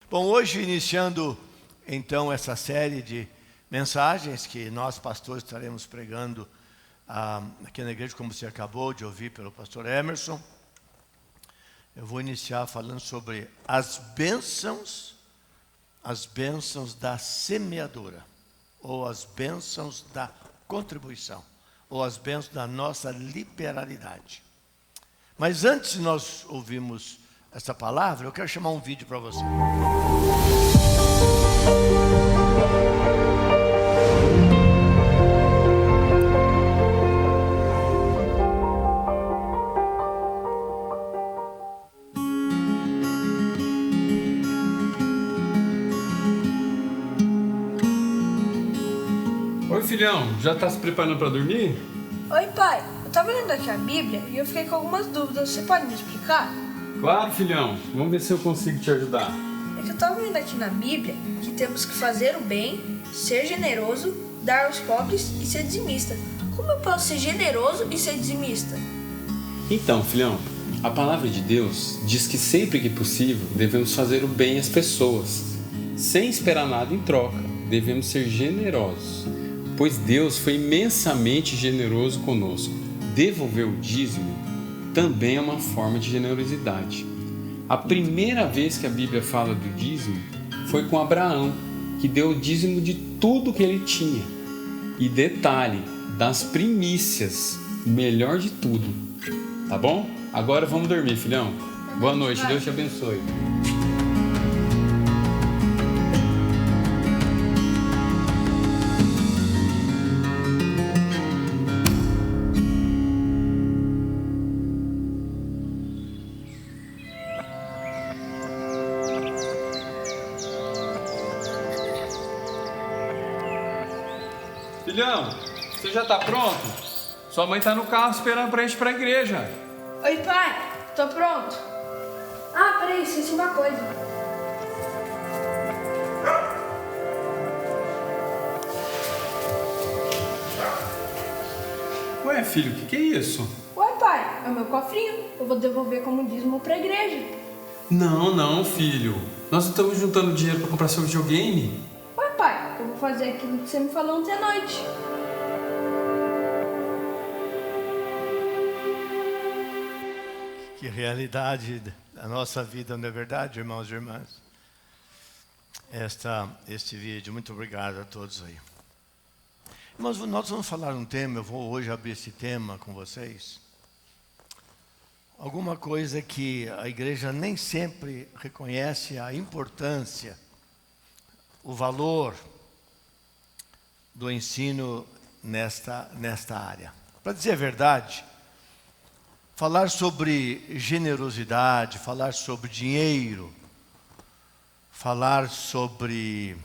Bom, hoje iniciando então essa série de mensagens que nós pastores estaremos pregando aqui na igreja, como você acabou de ouvir pelo pastor Emerson. Eu vou iniciar falando sobre as bênçãos da semeadura, ou as bênçãos da contribuição, ou as bênçãos da nossa liberalidade. Mas antes de nós ouvirmos essa palavra, eu quero chamar um vídeo para você. Oi, filhão, já tá se preparando para dormir? Oi, pai. Eu tava lendo aqui a Bíblia e eu fiquei com algumas dúvidas. Você pode me explicar? Claro, filhão. Vamos ver se eu consigo te ajudar. É que eu tava lendo aqui na Bíblia que temos que fazer o bem, ser generoso, dar aos pobres e ser dizimista. Como eu posso ser generoso e ser dizimista? Então, filhão, a palavra de Deus diz que sempre que possível devemos fazer o bem às pessoas, sem esperar nada em troca. Devemos ser generosos, pois Deus foi imensamente generoso conosco. Devolver o dízimo também é uma forma de generosidade. A primeira vez que a Bíblia fala do dízimo foi com Abraão, que deu o dízimo de tudo que ele tinha. E detalhe, das primícias, o melhor de tudo. Tá bom? Agora vamos dormir, filhão. Boa noite, Deus te abençoe. Filhão, você já tá pronto? Sua mãe tá no carro esperando pra gente ir pra igreja. Oi, pai. Tô pronto. Ah, peraí, esqueci uma coisa. Ué, filho, o que é isso? Ué, pai, é o meu cofrinho. Eu vou devolver como dízimo pra igreja. Não, filho. Nós não estamos juntando dinheiro pra comprar seu videogame. Ué, pai, eu vou fazer aquilo que você me falou ontem à noite. Que realidade da nossa vida, não é verdade, irmãos e irmãs? Este vídeo, muito obrigado a todos aí. Irmãos, nós vamos falar um tema, eu vou hoje abrir esse tema com vocês. Alguma coisa que a igreja nem sempre reconhece a importância, o valor do ensino nesta área. Para dizer a verdade, falar sobre generosidade, falar sobre dinheiro, falar sobre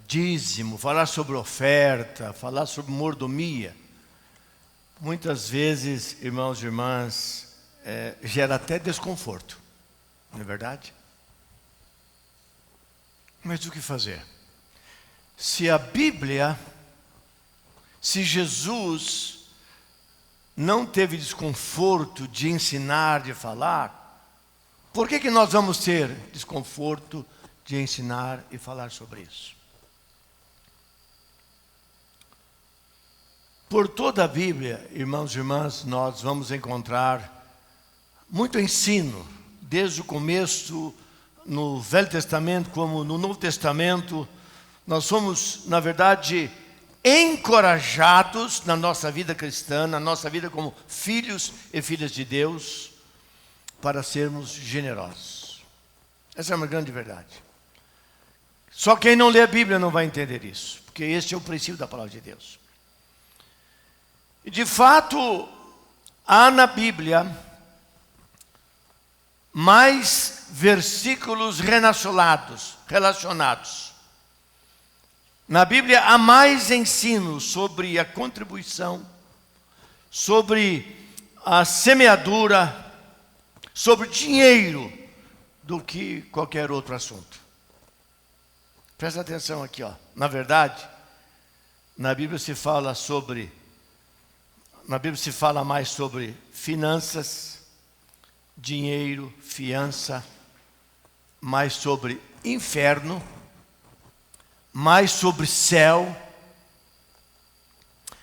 dízimo, falar sobre oferta, falar sobre mordomia, muitas vezes, irmãos e irmãs, gera até desconforto, não é verdade? Mas o que fazer? Se a Bíblia, se Jesus não teve desconforto de ensinar, de falar, por que nós vamos ter desconforto de ensinar e falar sobre isso? Por toda a Bíblia, irmãos e irmãs, nós vamos encontrar muito ensino, desde o começo, no Velho Testamento como no Novo Testamento. Nós somos, na verdade, encorajados na nossa vida cristã, na nossa vida como filhos e filhas de Deus, para sermos generosos. Essa é uma grande verdade. Só quem não lê a Bíblia não vai entender isso, porque este é o princípio da palavra de Deus. E de fato, há na Bíblia mais versículos relacionados. Na Bíblia há mais ensino sobre a contribuição, sobre a semeadura, sobre dinheiro, do que qualquer outro assunto. Presta atenção aqui, ó. Na verdade, na Bíblia se fala mais sobre finanças, dinheiro, fiança, mais sobre inferno, mais sobre céu,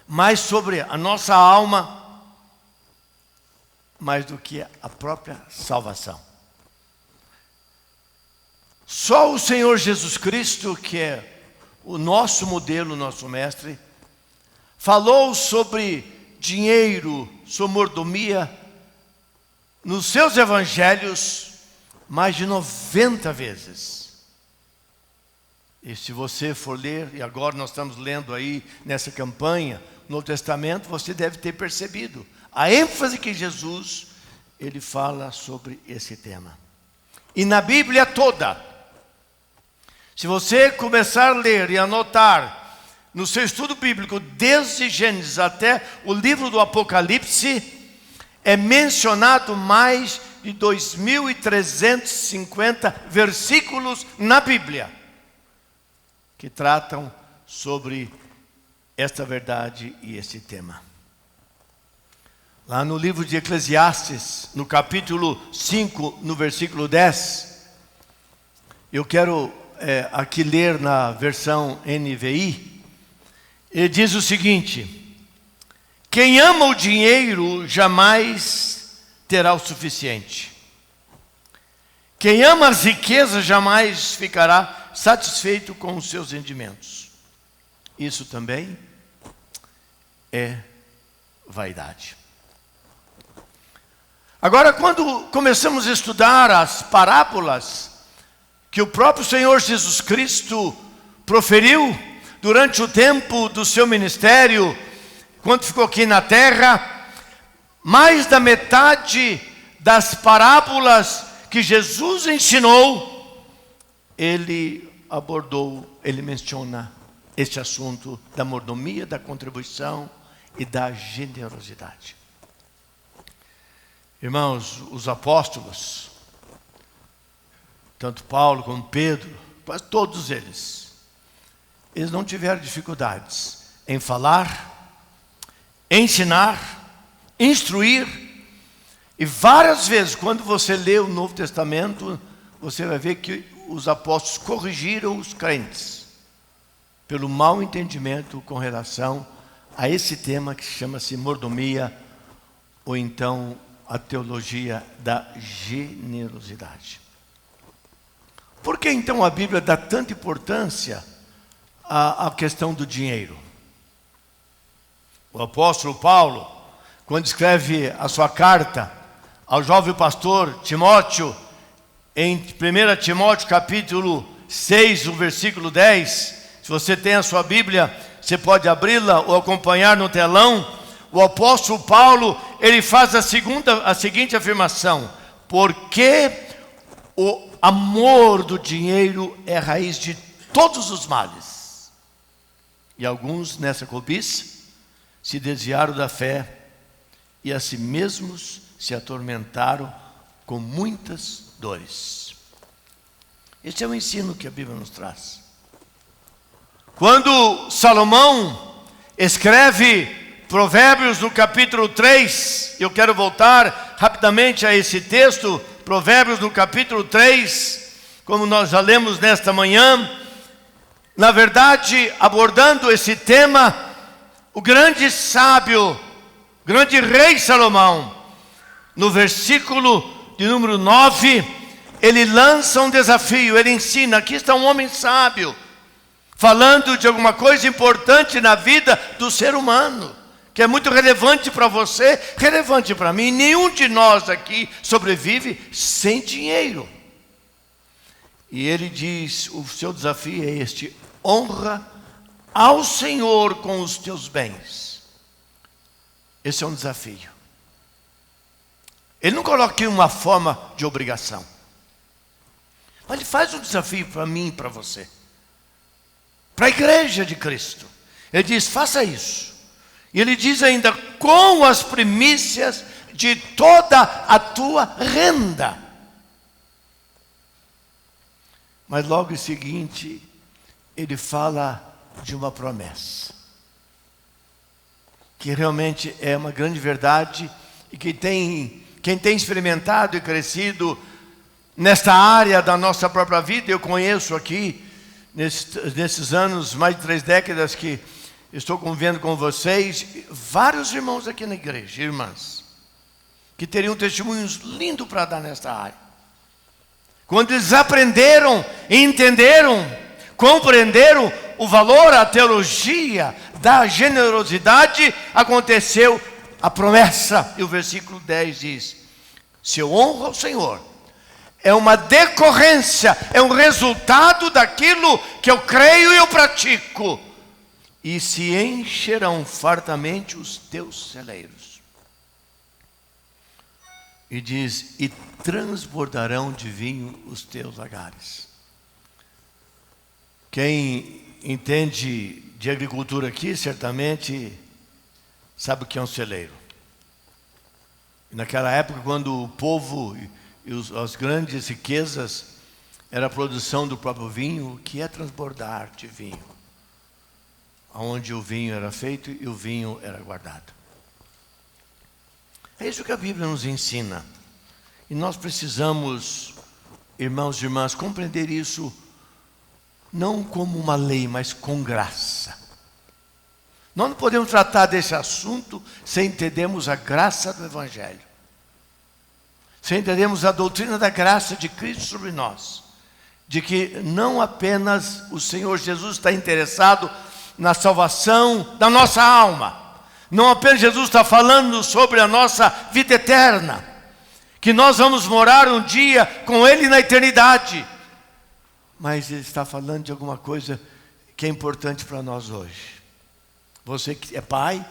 mais sobre a nossa alma, mais do que a própria salvação. Só o Senhor Jesus Cristo, que é o nosso modelo, o nosso mestre, falou sobre dinheiro, sobre mordomia, nos seus evangelhos, mais de 90 vezes. E se você for ler, e agora nós estamos lendo aí nessa campanha, no Novo Testamento, você deve ter percebido a ênfase que Jesus, ele fala sobre esse tema. E na Bíblia toda, se você começar a ler e anotar no seu estudo bíblico, desde Gênesis até o livro do Apocalipse, é mencionado mais de 2.350 versículos na Bíblia que tratam sobre esta verdade e esse tema. Lá no livro de Eclesiastes, no capítulo 5, no versículo 10, eu quero aqui ler na versão NVI, ele diz o seguinte: quem ama o dinheiro jamais terá o suficiente. Quem ama as riquezas jamais ficará satisfeito com os seus rendimentos. Isso também é vaidade. Agora, quando começamos a estudar as parábolas que o próprio Senhor Jesus Cristo proferiu durante o tempo do seu ministério, quando ficou aqui na terra, mais da metade das parábolas que Jesus ensinou, ele abordou, ele menciona este assunto da mordomia, da contribuição e da generosidade. Irmãos, os apóstolos, tanto Paulo como Pedro, quase todos eles não tiveram dificuldades em falar, ensinar, instruir. E várias vezes, quando você lê o Novo Testamento, você vai ver que os apóstolos corrigiram os crentes pelo mau entendimento com relação a esse tema que chama-se mordomia, ou então a teologia da generosidade. Por que então a Bíblia dá tanta importância à questão do dinheiro? O apóstolo Paulo, quando escreve a sua carta ao jovem pastor Timóteo, em 1 Timóteo capítulo 6, o versículo 10, se você tem a sua Bíblia, você pode abri-la ou acompanhar no telão. O apóstolo Paulo, ele faz a seguinte afirmação: porque o amor do dinheiro é a raiz de todos os males. E alguns nessa cobiça se desviaram da fé e a si mesmos se atormentaram com muitas dores. Esse é o ensino que a Bíblia nos traz. Quando Salomão escreve Provérbios no capítulo 3, eu quero voltar rapidamente a esse texto, Provérbios no capítulo 3, como nós já lemos nesta manhã, na verdade, abordando esse tema, o grande sábio, grande rei Salomão, no versículo de número 9, ele lança um desafio, ele ensina, aqui está um homem sábio, falando de alguma coisa importante na vida do ser humano, que é muito relevante para você, relevante para mim. Nenhum de nós aqui sobrevive sem dinheiro. E ele diz, o seu desafio é este: honra ao Senhor com os teus bens. Esse é um desafio. Ele não coloca aqui uma forma de obrigação, mas ele faz um desafio para mim e para você, para a igreja de Cristo. Ele diz, faça isso. E ele diz ainda, com as primícias de toda a tua renda. Mas logo em seguinte, ele fala de uma promessa, que realmente é uma grande verdade, e que quem tem experimentado e crescido nesta área da nossa própria vida. Eu conheço aqui, nesses anos, mais de 3 décadas que estou convivendo com vocês, vários irmãos aqui na igreja, irmãs, que teriam testemunhos lindos para dar nesta área. Quando eles aprenderam, entenderam, compreenderam o valor, a teologia da generosidade, aconteceu a promessa. E o versículo 10 diz: se eu honro ao Senhor, é uma decorrência, é um resultado daquilo que eu creio e eu pratico. E se encherão fartamente os teus celeiros. E diz: e transbordarão de vinho os teus lagares. Quem entende de agricultura aqui, certamente sabe o que é um celeiro. Naquela época, quando o povo e as grandes riquezas era a produção do próprio vinho, o que é transbordar de vinho? Onde o vinho era feito e o vinho era guardado. É isso que a Bíblia nos ensina. E nós precisamos, irmãos e irmãs, compreender isso não como uma lei, mas com graça. Nós não podemos tratar desse assunto sem entendermos a graça do Evangelho. Sem entendermos a doutrina da graça de Cristo sobre nós. De que não apenas o Senhor Jesus está interessado na salvação da nossa alma. Não apenas Jesus está falando sobre a nossa vida eterna. Que nós vamos morar um dia com Ele na eternidade. Mas Ele está falando de alguma coisa que é importante para nós hoje. Você que é pai,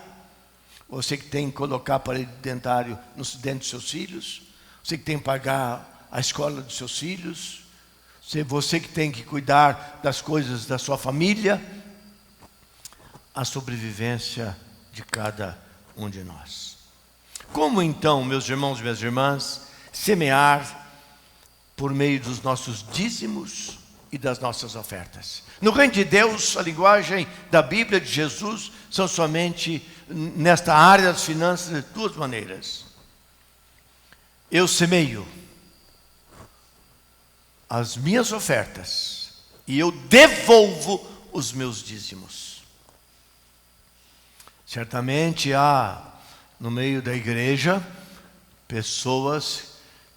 você que tem que colocar aparelho dentário nos dentes dos seus filhos, você que tem que pagar a escola dos seus filhos, você que tem que cuidar das coisas da sua família, a sobrevivência de cada um de nós. Como então, meus irmãos e minhas irmãs, semear por meio dos nossos dízimos e das nossas ofertas? No reino de Deus, a linguagem da Bíblia de Jesus são somente nesta área das finanças de 2 maneiras. Eu semeio as minhas ofertas e eu devolvo os meus dízimos. Certamente há no meio da igreja pessoas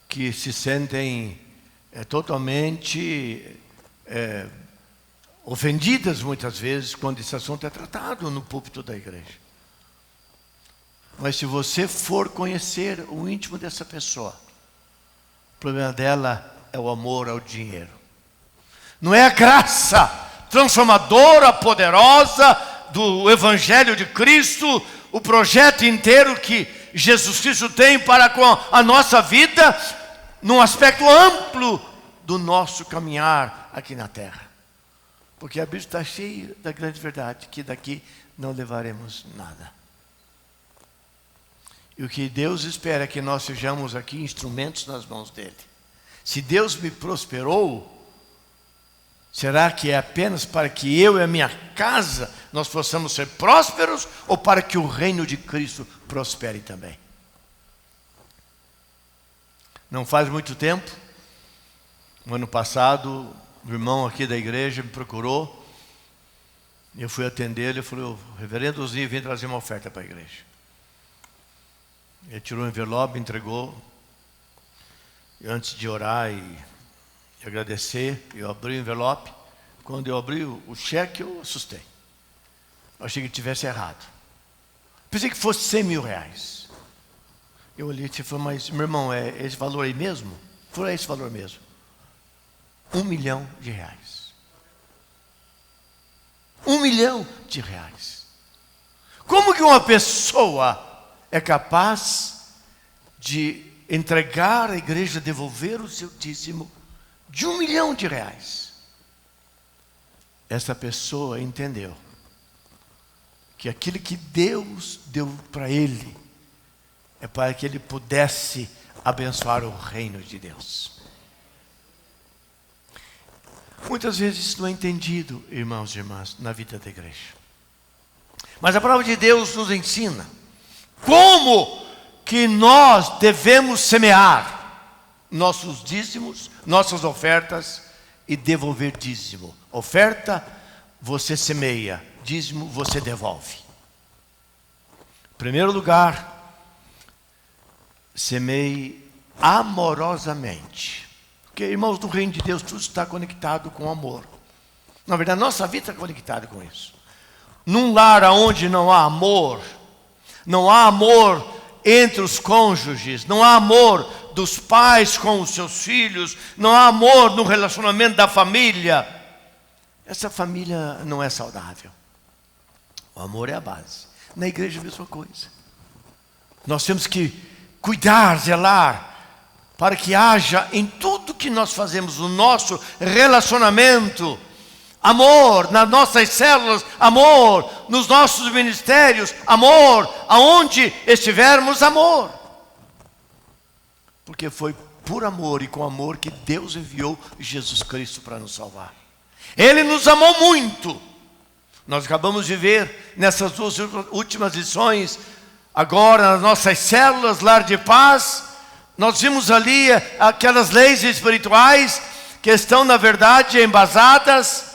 que se sentem totalmente ofendidas muitas vezes quando esse assunto é tratado no púlpito da igreja. Mas se você for conhecer o íntimo dessa pessoa, o problema dela é o amor ao dinheiro. Não é a graça transformadora, poderosa do Evangelho de Cristo, o projeto inteiro que Jesus Cristo tem para com a nossa vida, num aspecto amplo do nosso caminhar aqui na terra. Porque a Bíblia está cheia da grande verdade, que daqui não levaremos nada. E o que Deus espera é que nós sejamos aqui instrumentos nas mãos dEle. Se Deus me prosperou, será que é apenas para que eu e a minha casa nós possamos ser prósperos, ou para que o reino de Cristo prospere também? Não faz muito tempo, no ano passado, um irmão aqui da igreja me procurou, eu fui atender ele, eu falei: reverendo Ozinho, vim trazer uma oferta para a igreja. Ele tirou um envelope, entregou. E antes de orar e agradecer, eu abri o envelope. Quando eu abri o cheque, eu assustei. Eu achei que tivesse errado. Pensei que fosse 100 mil reais. Eu olhei e falei: mas meu irmão, é esse valor aí mesmo? Foi esse valor mesmo. 1 milhão de reais. 1 milhão de reais. Como que uma pessoa é capaz de entregar à igreja, devolver o seu dízimo de 1 milhão de reais? Essa pessoa entendeu que aquilo que Deus deu para ele é para que ele pudesse abençoar o reino de Deus. Muitas vezes isso não é entendido, irmãos e irmãs, na vida da igreja. Mas a palavra de Deus nos ensina como que nós devemos semear nossos dízimos, nossas ofertas e devolver dízimo. Oferta, você semeia. Dízimo, você devolve. Em primeiro lugar, semeie amorosamente. Porque, irmãos, no reino de Deus, tudo está conectado com amor. Na verdade, nossa vida está conectada com isso. Num lar onde não há amor entre os cônjuges, não há amor dos pais com os seus filhos, não há amor no relacionamento da família, essa família não é saudável. O amor é a base. Na igreja é a mesma coisa. Nós temos que cuidar, zelar, para que haja em tudo que nós fazemos, no nosso relacionamento, amor nas nossas células, amor nos nossos ministérios, amor aonde estivermos, amor. Porque foi por amor e com amor que Deus enviou Jesus Cristo para nos salvar. Ele nos amou muito. Nós acabamos de ver nessas duas últimas lições, agora nas nossas células, lar de paz, nós vimos ali aquelas leis espirituais que estão na verdade embasadas,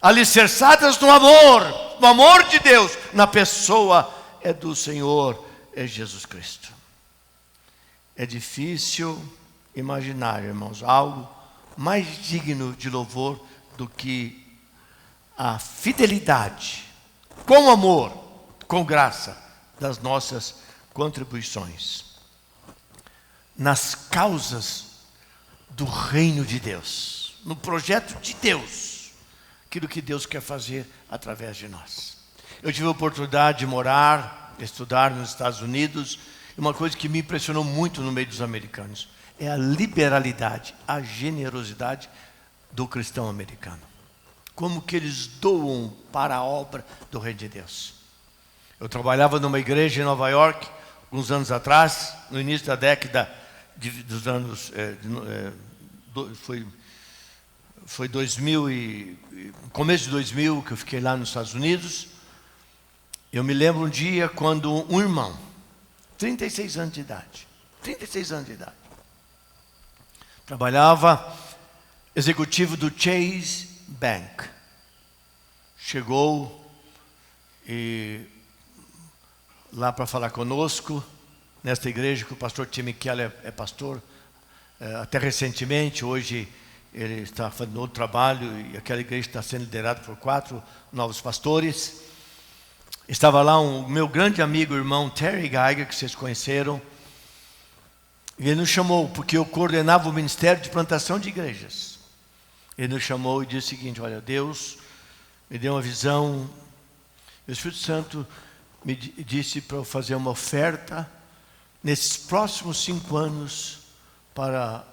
alicerçadas no amor de Deus, na pessoa do Senhor Jesus Cristo. É difícil imaginar, irmãos, algo mais digno de louvor do que a fidelidade, com amor, com graça, das nossas contribuições nas causas do reino de Deus, no projeto de Deus, aquilo que Deus quer fazer através de nós. Eu tive a oportunidade de morar, estudar nos Estados Unidos, e uma coisa que me impressionou muito no meio dos americanos é a liberalidade, a generosidade do cristão americano. Como que eles doam para a obra do reino de Deus. Eu trabalhava numa igreja em Nova York, alguns anos atrás, no início da década dos anos, foi 2000 começo de 2000 que eu fiquei lá nos Estados Unidos. Eu me lembro um dia quando um irmão, 36 anos de idade, trabalhava executivo do Chase Bank, chegou lá para falar conosco, nesta igreja que o pastor Tim Keller é pastor, até recentemente. Hoje ele está fazendo outro trabalho e aquela igreja está sendo liderada por 4 novos pastores. Estava lá o meu grande amigo, irmão Terry Geiger, que vocês conheceram, e ele nos chamou, porque eu coordenava o ministério de plantação de igrejas. Ele nos chamou e disse o seguinte: olha, Deus me deu uma visão, o Espírito Santo me disse para eu fazer uma oferta nesses próximos 5 anos para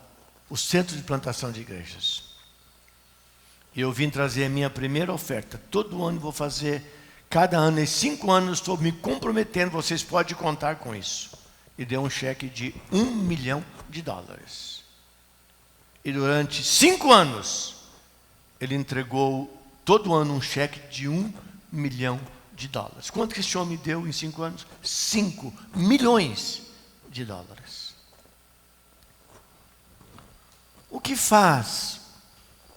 o centro de plantação de igrejas. E eu vim trazer a minha primeira oferta. Todo ano vou fazer, cada ano, em 5 anos estou me comprometendo, vocês podem contar com isso. E deu um cheque de $1 milhão. E durante 5 anos, ele entregou todo ano um cheque de $1 milhão. Quanto que esse homem deu em 5 anos? $5 milhões. O que faz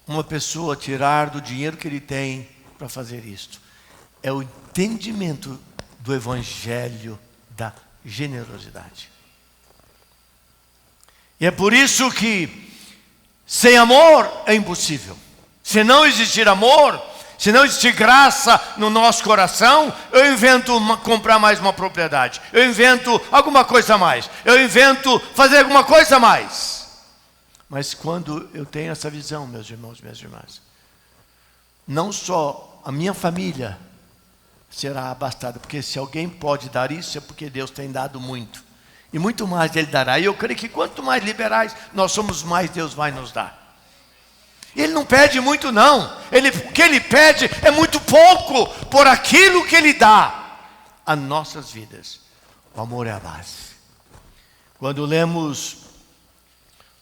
uma pessoa tirar do dinheiro que ele tem para fazer isto? É o entendimento do evangelho da generosidade. E é por isso que sem amor é impossível. Se não existir amor, se não existir graça no nosso coração, eu invento comprar mais uma propriedade, eu invento alguma coisa a mais, eu invento fazer alguma coisa a mais. Mas quando eu tenho essa visão, meus irmãos, minhas irmãs, não só a minha família será abastada, porque se alguém pode dar isso, é porque Deus tem dado muito, e muito mais Ele dará. E eu creio que quanto mais liberais nós somos, mais Deus vai nos dar. Ele não pede muito não, o que Ele pede é muito pouco por aquilo que Ele dá a nossas vidas. O amor é a base. Quando lemos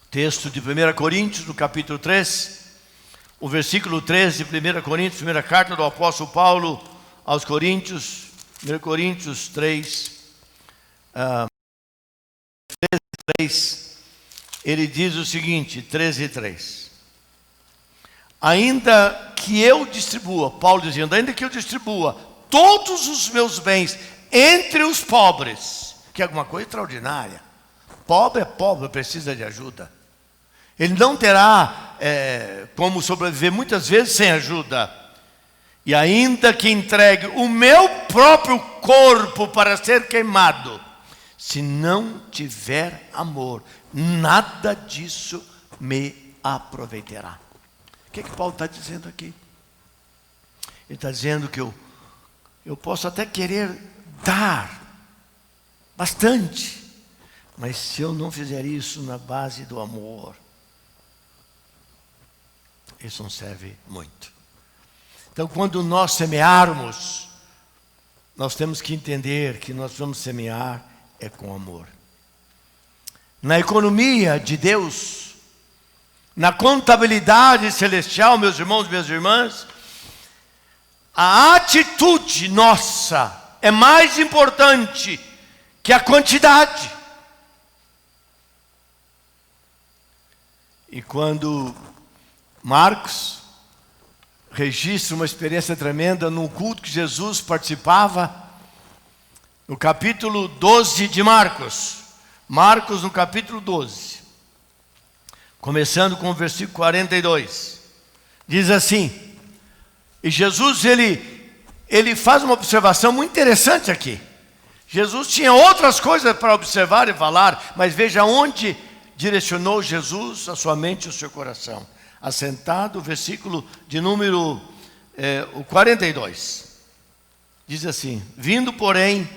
o texto de 1 Coríntios, no capítulo 3, o versículo 13 de 1 Coríntios, primeira carta do apóstolo Paulo aos Coríntios, 1 Coríntios 3, ele diz o seguinte, 13:3. Ainda que eu distribua, Paulo dizendo, ainda que eu distribua todos os meus bens entre os pobres, que é alguma coisa extraordinária. Pobre é pobre, precisa de ajuda. Ele não terá como sobreviver muitas vezes sem ajuda. E ainda que entregue o meu próprio corpo para ser queimado, se não tiver amor, nada disso me aproveitará. O que Paulo está dizendo aqui? Ele está dizendo que eu posso até querer dar bastante, mas se eu não fizer isso na base do amor, isso não serve muito. Então, quando nós semearmos, nós temos que entender que nós vamos semear com amor. Na economia de Deus, na contabilidade celestial, meus irmãos e minhas irmãs, a atitude nossa é mais importante que a quantidade. E quando Marcos registra uma experiência tremenda num culto que Jesus participava, no capítulo 12 de Marcos, no capítulo 12, começando com o versículo 42, diz assim, e Jesus ele faz uma observação muito interessante aqui. Jesus tinha outras coisas para observar e falar, mas veja onde direcionou Jesus a sua mente e o seu coração. Assentado, versículo de número 42. Diz assim, vindo porém,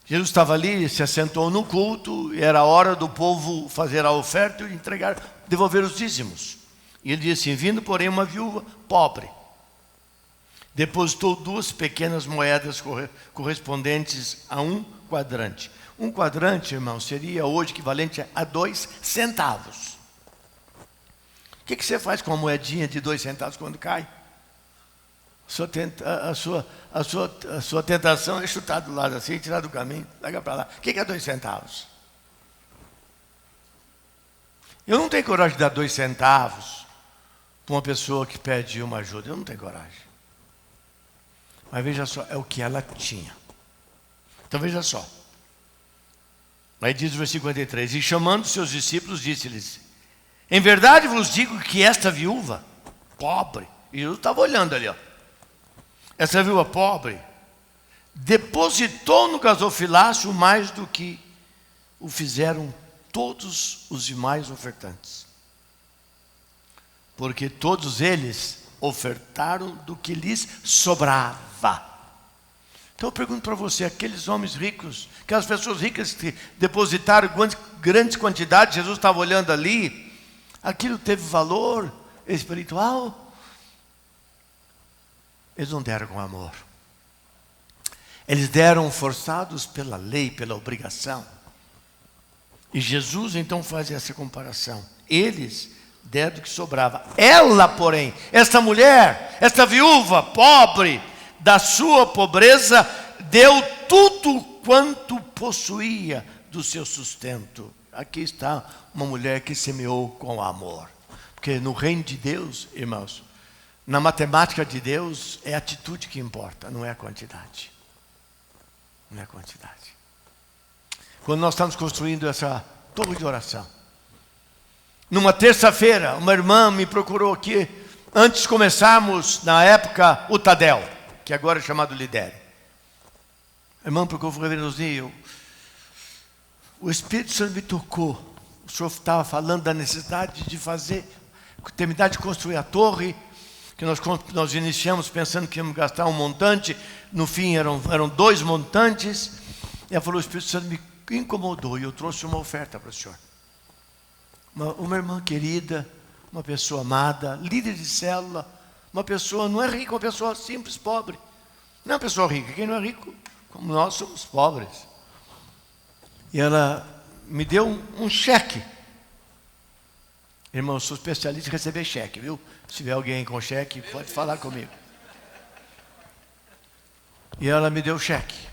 Jesus estava ali, se assentou no culto, e era a hora do povo fazer a oferta e entregar, devolver os dízimos. E ele disse assim, vindo porém uma viúva pobre, depositou 2 pequenas moedas correspondentes a 1 quadrante. 1 quadrante, irmão, seria hoje equivalente a 2 centavos. O que você faz com uma moedinha de 2 centavos quando cai? A sua tentação é chutar do lado assim, tirar do caminho, larga para lá. O que é 2 centavos? Eu não tenho coragem de dar 2 centavos para uma pessoa que pede uma ajuda. Eu não tenho coragem. Mas veja só, é o que ela tinha. Então veja só. Aí diz o versículo 53, e chamando seus discípulos, disse-lhes, em verdade vos digo que esta viúva pobre, e Jesus estava olhando ali, ó, essa viúva pobre depositou no gasofilácio mais do que o fizeram todos os demais ofertantes, porque todos eles ofertaram do que lhes sobrava. Então eu pergunto para você, aqueles homens ricos, aquelas pessoas ricas que depositaram grandes quantidades, Jesus estava olhando ali, aquilo teve valor espiritual? Eles não deram com amor. Eles deram forçados pela lei, pela obrigação. E Jesus então faz essa comparação. Eles deram do que sobrava. Ela, porém, esta mulher, esta viúva pobre, da sua pobreza, deu tudo quanto possuía do seu sustento. Aqui está uma mulher que semeou com amor. Porque no reino de Deus, irmãos, na matemática de Deus, é a atitude que importa, não é a quantidade. Não é a quantidade. Quando nós estamos construindo essa torre de oração, numa terça-feira, uma irmã me procurou aqui, antes de começarmos, na época, o Tadel, que agora é chamado Lidere. A irmã procurou, falou, reverendo Osni, o Espírito Santo me tocou. O senhor estava falando da necessidade de terminar de construir a torre, que nós iniciamos pensando que íamos gastar um montante, no fim eram 2 montantes, e ela falou, o Espírito Santo me incomodou, e eu trouxe uma oferta para o senhor. Uma irmã querida, uma pessoa amada, líder de célula, uma pessoa, não é rica, uma pessoa simples, pobre. Não é uma pessoa rica, quem não é rico, como nós somos pobres. E ela me deu um cheque. Irmão, eu sou especialista em receber cheque, viu? Se tiver alguém com cheque, pode falar comigo. E ela me deu o cheque.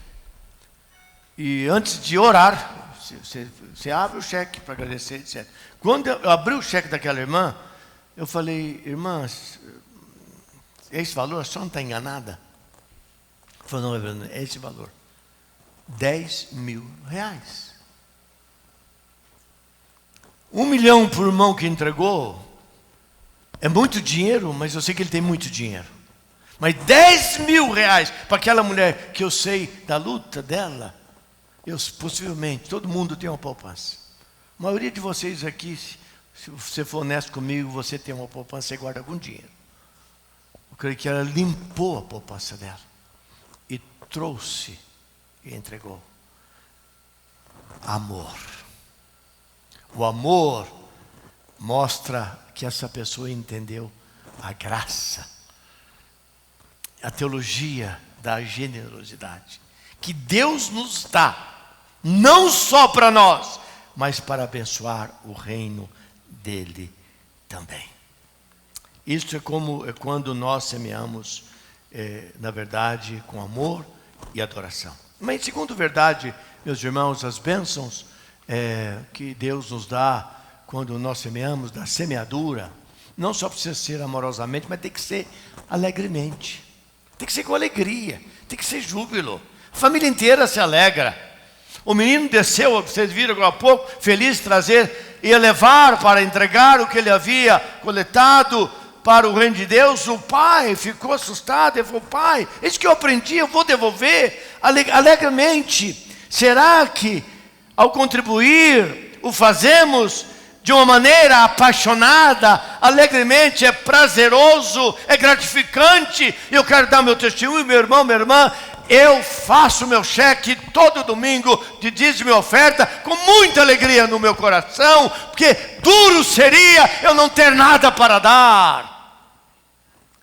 E antes de orar, Você abre o cheque para agradecer, etc. Quando eu abri o cheque daquela irmã, eu falei, irmã, esse valor, a senhora não está enganada? Ela falou, não, Reverendo, é esse valor. R$10.000. 1 milhão por irmão que entregou, é muito dinheiro, mas eu sei que ele tem muito dinheiro. Mas R$10.000 para aquela mulher que eu sei da luta dela, possivelmente, todo mundo tem uma poupança. A maioria de vocês aqui, se você for honesto comigo, você tem uma poupança e guarda algum dinheiro. Eu creio que ela limpou a poupança dela e trouxe e entregou. Amor. O amor mostra que essa pessoa entendeu a graça, a teologia da generosidade, que Deus nos dá, não só para nós, mas para abençoar o reino dele também. Isso é quando nós semeamos, na verdade, com amor e adoração. Mas, segundo verdade, meus irmãos, as bênçãos que Deus nos dá quando nós semeamos, da semeadura, não só precisa ser amorosamente, mas tem que ser alegremente. Tem que ser com alegria, tem que ser júbilo. A família inteira se alegra. O menino desceu, vocês viram agora há pouco, feliz de trazer, ia levar para entregar o que ele havia coletado para o reino de Deus. O pai ficou assustado, ele falou, pai, isso que eu aprendi, eu vou devolver alegremente. Será que ao contribuir, o fazemos de uma maneira apaixonada, alegremente, é prazeroso, é gratificante? Eu quero dar meu testemunho, meu irmão, minha irmã. Eu faço meu cheque todo domingo de dízimo e oferta com muita alegria no meu coração, porque duro seria eu não ter nada para dar.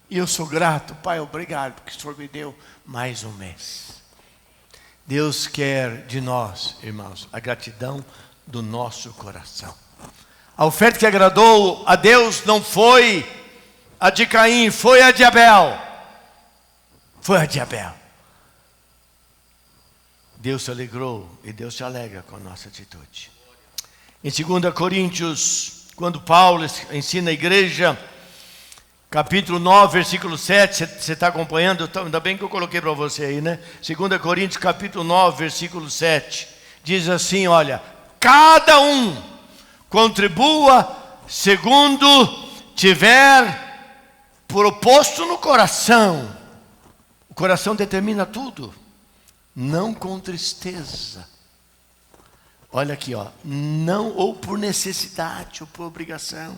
E eu sou grato, Pai, obrigado, porque o Senhor me deu mais um mês. Deus quer de nós, irmãos, a gratidão do nosso coração. A oferta que agradou a Deus não foi a de Caim, foi a de Abel. Foi a de Abel. Deus se alegrou e Deus se alegra com a nossa atitude. Em 2 Coríntios, quando Paulo ensina a igreja, capítulo 9, versículo 7, você está acompanhando? Ainda bem que eu coloquei para você aí, né? 2 Coríntios, capítulo 9, versículo 7, diz assim, olha, cada um contribua segundo tiver proposto no coração. O coração determina tudo. Não com tristeza. Olha aqui, ó, não ou por necessidade ou por obrigação.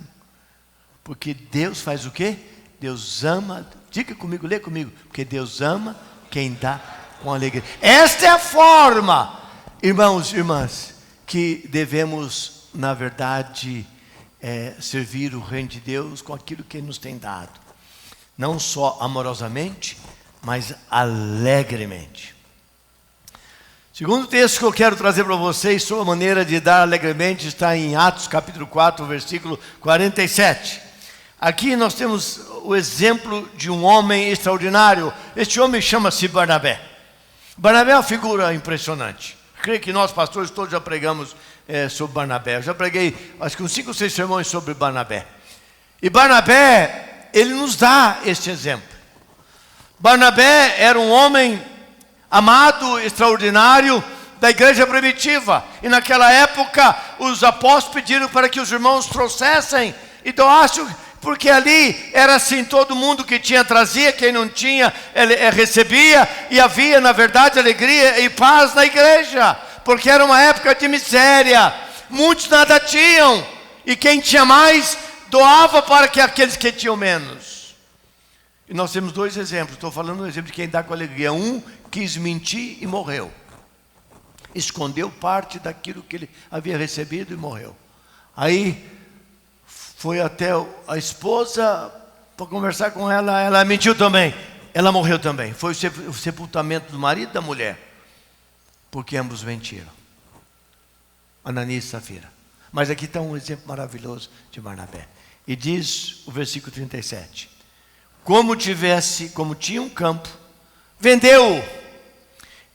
Porque Deus faz o quê? Deus ama, diga comigo, lê comigo. Porque Deus ama quem dá com alegria. Esta é a forma, irmãos e irmãs, que devemos, na verdade, servir o reino de Deus com aquilo que Ele nos tem dado. Não só amorosamente, mas alegremente. Segundo texto que eu quero trazer para vocês, sua maneira de dar alegremente, está em Atos capítulo 4, versículo 47. Aqui nós temos o exemplo de um homem extraordinário. Este homem chama-se Barnabé. Barnabé é uma figura impressionante. Creio que nós pastores todos já pregamos sobre Barnabé. Eu já preguei acho que uns 5 ou 6 sermões sobre Barnabé. E Barnabé, ele nos dá este exemplo. Barnabé era um homem amado, extraordinário da igreja primitiva. E naquela época, os apóstolos pediram para que os irmãos trouxessem e doassem, porque ali era assim, todo mundo que tinha trazia, quem não tinha recebia, e havia na verdade alegria e paz na igreja, porque era uma época de miséria, muitos nada tinham, e quem tinha mais doava para que aqueles que tinham menos. E nós temos 2 exemplos, estou falando um exemplo de quem dá com alegria. Um quis mentir e morreu, escondeu parte daquilo que ele havia recebido e morreu. Aí foi até a esposa para conversar com ela, ela mentiu também, ela morreu também. Foi o sepultamento do marido e da mulher, porque ambos mentiram. Ananias e Safira. Mas aqui está um exemplo maravilhoso de Barnabé. E diz o versículo 37. Como tinha um campo, vendeu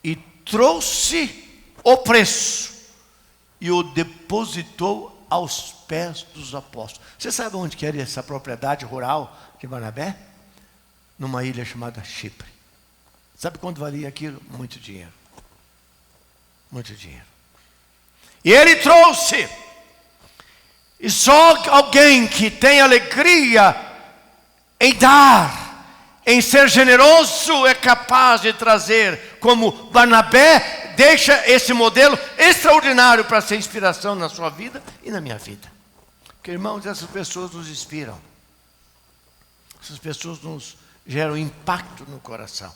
e trouxe o preço e o depositou aos pés dos apóstolos. Você sabe onde que era essa propriedade rural de Barnabé? Numa ilha chamada Chipre. Sabe quanto valia aquilo? Muito dinheiro. Muito dinheiro. E ele trouxe. E só alguém que tem alegria em dar, em ser generoso, é capaz de trazer, como Barnabé deixa esse modelo extraordinário para ser inspiração na sua vida e na minha vida. Porque, irmãos, essas pessoas nos inspiram. Essas pessoas nos geram impacto no coração.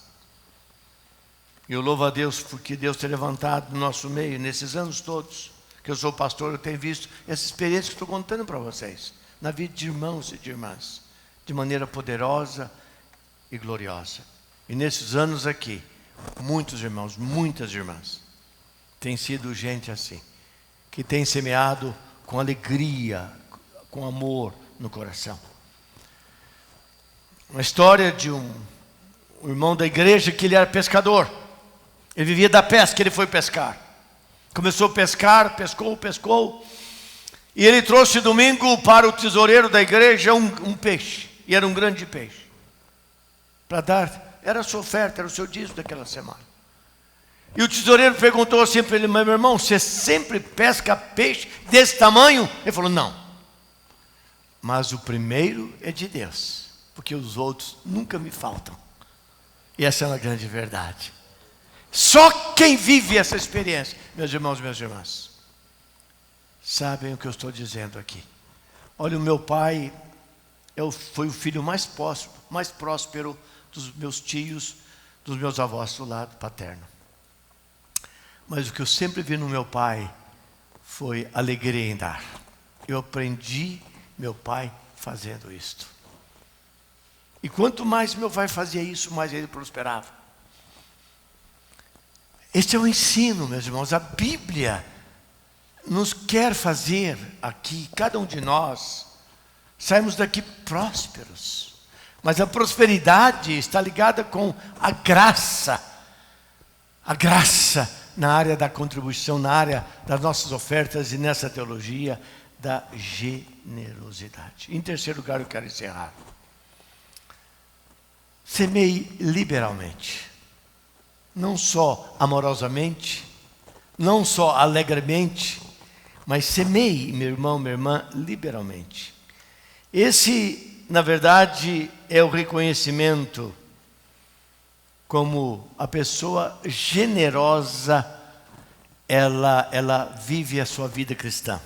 E eu louvo a Deus porque Deus tem levantado no nosso meio, nesses anos todos, que eu sou pastor, eu tenho visto essa experiência que estou contando para vocês, na vida de irmãos e de irmãs, de maneira poderosa e gloriosa. E nesses anos aqui, muitos irmãos, muitas irmãs, tem sido gente assim, que tem semeado com alegria, com amor no coração. Uma história de um irmão da igreja que ele era pescador. Ele vivia da pesca, ele foi pescar. Começou a pescar, pescou. E ele trouxe domingo para o tesoureiro da igreja um peixe. E era um grande peixe. Para dar, era a sua oferta, era o seu dízimo daquela semana. E o tesoureiro perguntou assim para ele: mas meu irmão, você sempre pesca peixe desse tamanho? Ele falou: não. Mas o primeiro é de Deus, porque os outros nunca me faltam. E essa é uma grande verdade. Só quem vive essa experiência, meus irmãos e minhas irmãs, sabem o que eu estou dizendo aqui. Olha, o meu pai foi o filho mais próspero dos meus tios, dos meus avós do lado paterno. Mas o que eu sempre vi no meu pai foi alegria em dar. Eu aprendi meu pai fazendo isto. E quanto mais meu pai fazia isso, mais ele prosperava. Este é o ensino, meus irmãos. A Bíblia nos quer fazer aqui, cada um de nós, sairmos daqui prósperos. Mas a prosperidade está ligada com a graça. A graça na área da contribuição, na área das nossas ofertas e nessa teologia da generosidade. Em terceiro lugar, eu quero encerrar. Semeie liberalmente. Não só amorosamente, não só alegremente, mas semeie, meu irmão, minha irmã, liberalmente. Esse, na verdade, é o reconhecimento como a pessoa generosa, ela vive a sua vida cristã.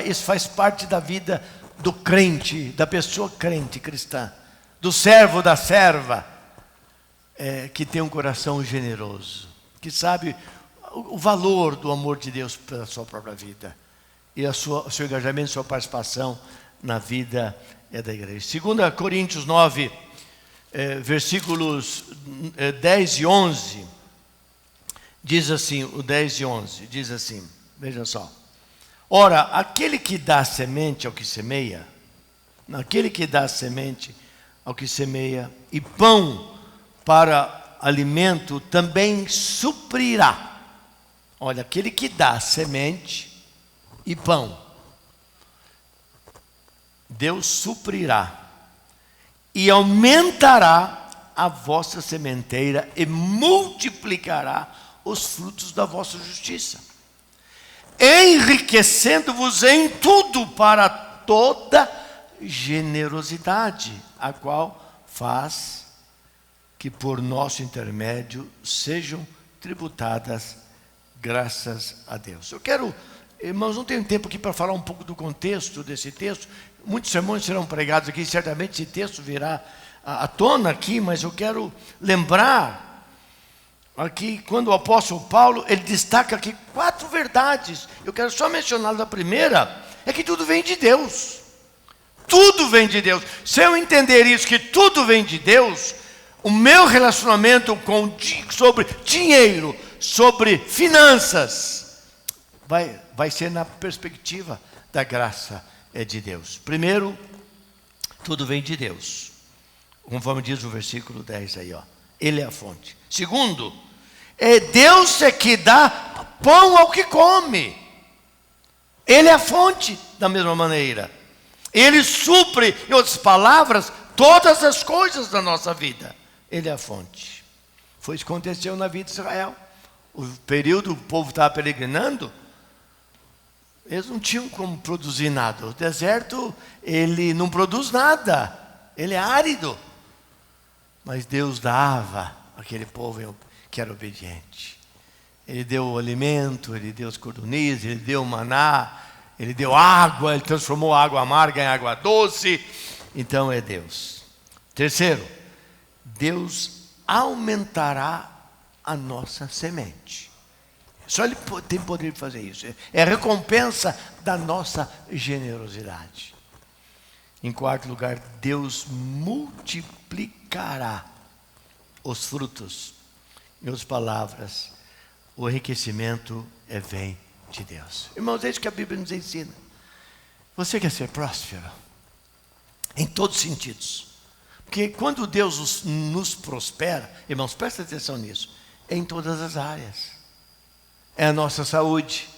Isso faz parte da vida do crente, da pessoa crente cristã, do servo, da serva, que tem um coração generoso, que sabe o valor do amor de Deus pela sua própria vida e o seu engajamento, sua participação na vida da igreja. 2 Coríntios 9, versículos 10 e 11, diz assim, o 10 e 11, diz assim, veja só. Ora, aquele que dá semente ao que semeia, e pão para alimento também suprirá. Olha, aquele que dá semente e pão, Deus suprirá e aumentará a vossa sementeira e multiplicará os frutos da vossa justiça, enriquecendo-vos em tudo para toda generosidade, a qual faz que por nosso intermédio sejam tributadas graças a Deus. Eu quero, irmãos, não tenho tempo aqui para falar um pouco do contexto desse texto. Muitos sermões serão pregados aqui, certamente esse texto virá à tona aqui, mas eu quero lembrar aqui, quando o apóstolo Paulo, ele destaca aqui 4 verdades. Eu quero só mencionar a primeira, é que tudo vem de Deus. Tudo vem de Deus. Se eu entender isso, que tudo vem de Deus, o meu relacionamento sobre dinheiro, sobre finanças, vai ser na perspectiva da graça de Deus. Primeiro, tudo vem de Deus, conforme diz o versículo 10 aí, ó. Ele é a fonte. Segundo, Deus é que dá pão ao que come. Ele é a fonte da mesma maneira. Ele supre, em outras palavras, todas as coisas da nossa vida. Ele é a fonte. Foi isso que aconteceu na vida de Israel. O período o povo estava peregrinando, eles não tinham como produzir nada. O deserto, ele não produz nada. Ele é árido. Mas Deus dava àquele povo que era obediente. Ele deu o alimento, Ele deu as cordonizes, Ele deu o maná, Ele deu água, Ele transformou a água amarga em água doce. Então é Deus. Terceiro, Deus aumentará a nossa semente. Só Ele tem poder de fazer isso. É a recompensa da nossa generosidade. Em quarto lugar, Deus multiplicará os frutos. Em outras palavras, o enriquecimento vem de Deus. Irmãos, é isso que a Bíblia nos ensina. Você quer ser próspero? Em todos os sentidos. Porque quando Deus nos prospera, irmãos, presta atenção nisso, é em todas as áreas. É a nossa saúde,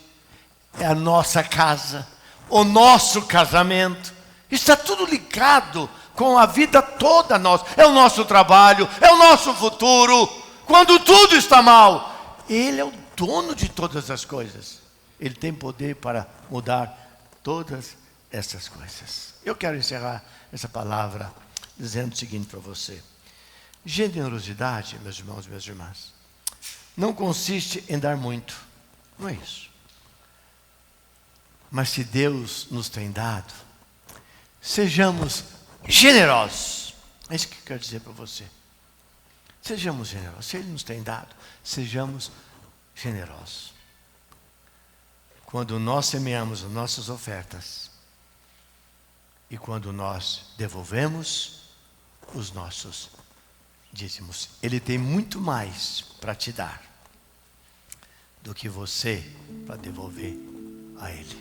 é a nossa casa, o nosso casamento. Está tudo ligado com a vida toda nossa. É o nosso trabalho, é o nosso futuro. Quando tudo está mal, Ele é o dono de todas as coisas. Ele tem poder para mudar todas essas coisas. Eu quero encerrar essa palavra dizendo o seguinte para você. Generosidade, meus irmãos e minhas irmãs, não consiste em dar muito. Não é isso. Mas se Deus nos tem dado, sejamos generosos. É isso que eu quero dizer para você. Sejamos generosos. Se Ele nos tem dado, sejamos generosos. Quando nós semeamos as nossas ofertas e quando nós devolvemos os nossos dízimos, Ele tem muito mais para te dar do que você para devolver a Ele.